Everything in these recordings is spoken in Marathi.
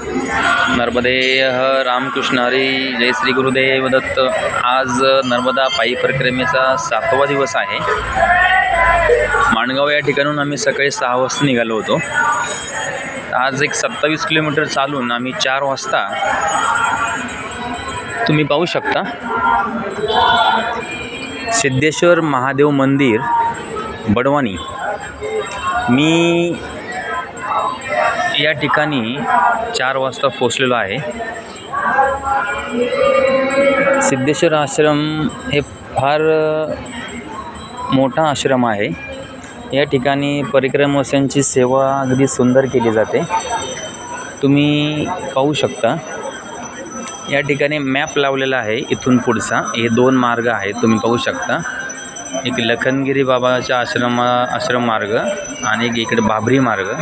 नर्मदे रामकृष्ण हरी जय श्री गुरुदेव दत्त। आज नर्मदा पायी परिक्रमेचा 7वा दिवस आहे। माणगाव या ठिकाणून आम्ही सकाळी 6 वाजता निघालो होतो। आज एक 27 किलोमीटर चालून आम्ही 4 वाजता तुम्ही पाहू शकता सिद्धेश्वर महादेव मंदिर बडवानी। मी या ठिकाणी 4 वाजता पोहोचलेलो आहे। सिद्धेश्वर आश्रम हे फार मोठा आश्रम आहे। या ठिकाणी परिक्रमावासियांची सेवा अगदी सुंदर केली जाते। तुम्ही पाहू शकता या ठिकाणी मॅप लावलेला आहे। इथून पुढचा हे 2 मार्ग आहेत, तुम्ही पाहू शकता। एक लखनगिरी बाबाचा आश्रम मार्ग आणि एक इकडे बाबरी मार्ग।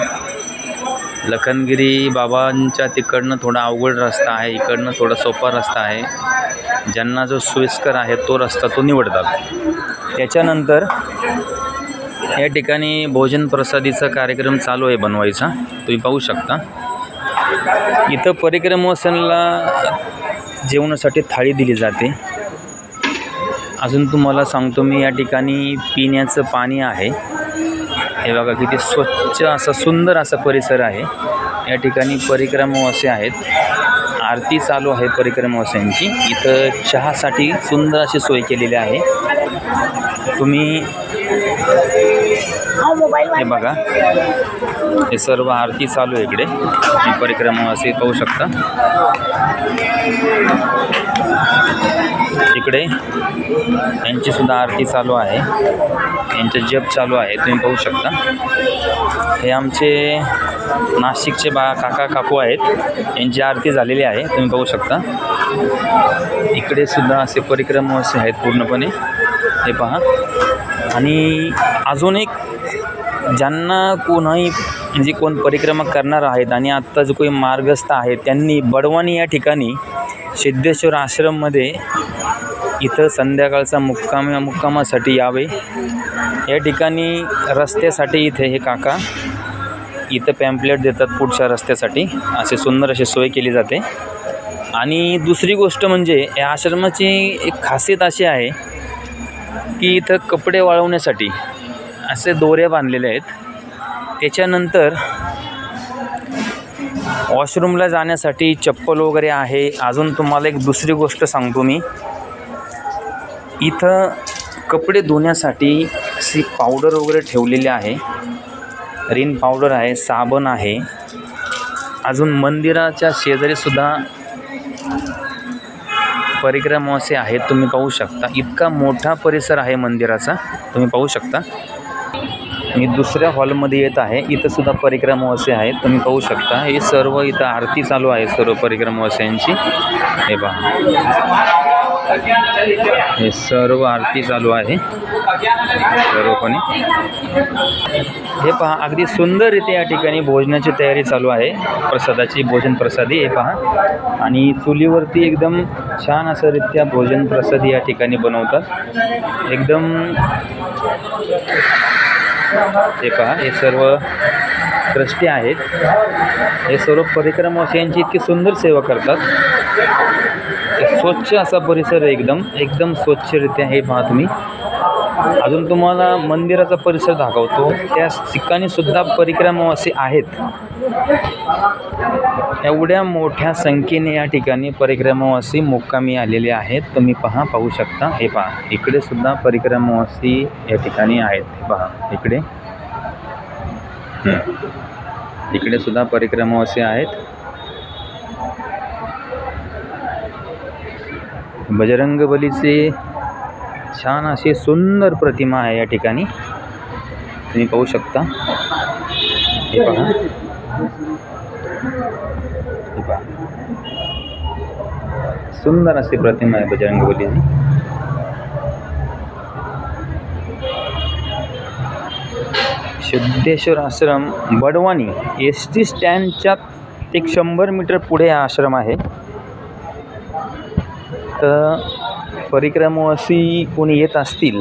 लखनगिरी बाबांच्या तिकडनं थोडा अवघड रस्ता आहे, इकडनं थोडा सोपा रस्ता आहे। ज्यांना जो सोयीस्कर आहे तो रस्ता तो निवडतात। त्याच्यानंतर या ठिकाणी भोजन प्रसादीचा कार्यक्रम चालू आहे बनवायचा, तुम्ही पाहू शकता। इथं परिक्रमावासियांना जेवणासाठी थाळी दिली जाते। अजून तुम्हाला सांगतो मी, या ठिकाणी पिण्याचं पाणी आहे। हे बघा किती स्वच्छ असा सुंदर असा परिसर आहे। या ठिकाणी परिक्रमावासी आहेत। आरती चालू आहे परिक्रमावासियांची। इथं चहासाठी सुंदर अशी सोय केलेली आहे। तुम्ही हे बघा, हे सर्व आरती चालू आहे इकडे। ही परिक्रमावासी पाहू शकता। इकडे यांची सुद्धा आरती चालू आहे, यांचे जप चालू आहे, तुम्ही पाहू शकता। हे आमचे नाशिकचे काका काकू आहेत, यांची आरती झालेली आहे, तुम्ही पाहू शकता। इकडे सुद्धा असे परिक्रमावासी आहेत पूर्णपणे, हे पहा। आणि अजून एक, ज्यांना कोणही म्हणजे कोण परिक्रमा करणार आहेत आणि आत्ता जो कोणी मार्गस्थ आहे त्यांनी बडवानी या ठिकाणी सिद्धेश्वर आश्रममध्ये इथं संध्याकाळचा मुक्कामासाठी यावे। या ठिकाणी रस्त्यासाठी इथे हे काका इथं पॅम्पलेट देतात पुढच्या रस्त्यासाठी, असे सुंदर अशी सोय केली जाते। आणि दुसरी गोष्ट म्हणजे या आश्रमाची एक खासियत अशी आहे की इथं कपडे वाळवण्यासाठी असे दोऱ्या बांधलेले आहेत। त्याच्यानंतर वॉशरूमला जाण्यासाठी चप्पल वगैरे आहे। अजून तुम्हाला एक दुसरी गोष्ट सांगतो मी, इथं कपडे धुण्यासाठी अशी पावडर वगैरे ठेवलेली आहे। रिन पावडर आहे, साबण आहे। अजून मंदिराच्या शेजारीसुद्धा परिक्रमावासी आहेत, तुम्ही पाहू शकता। इतका मोठा परिसर आहे मंदिराचा, तुम्ही पाहू शकता। मी दुसऱ्या हॉलमध्ये येत आहे, इथं सुद्धा परिक्रमावासी आहेत, तुम्ही पाहू शकता। हे सर्व इथं आरती चालू आहे सर्व परिक्रमावासियांची। हे पहा, हे सर्व आरती चालू आहे सर्वपणे। हे पहा, अगदी सुंदररीत्या या ठिकाणी भोजनाची तयारी चालू आहे, प्रसादाची, भोजन प्रसादी। हे पहा, आणि चुलीवरती एकदम छान असं रित्या भोजन प्रसादी या ठिकाणी बनवतात एकदम। हे पहा, हे सर्व ट्रस्टी आहेत। हे सर्व परिक्रमावासियांची इतकी सुंदर सेवा करतात। स्वच्छ असा परिसर आहे, एकदम स्वच्छरित्या। हे पहा तुम्ही। अजून तुम्हाला मंदिराचा परिसर दाखवतो, त्या ठिकाणी सुद्धा परिक्रमावासी आहेत। एवढ्या मोठ्या संख्येने या ठिकाणी परिक्रमावासी मुक्कामी आलेले आहेत, तुम्ही पाहू शकता। हे पहा, इकडे सुद्धा परिक्रमावासी या ठिकाणी आहेत। हे पहा, इकडे सुद्धा परिक्रमावासी आहेत। बजरंगबलीचे छान अशी सुंदर प्रतिमा आहे या ठिकाणी, तुम्ही पाहू शकता। हे पहा, हे पहा, सुंदर अशी प्रतिमा आहे बजरंगबलीची। सिद्धेश्वर आश्रम बडवानी एसटी स्टँडच्या एक 100 मीटर पुढे हा आश्रम आहे। तर परिक्रमावासी कोणी येत असतील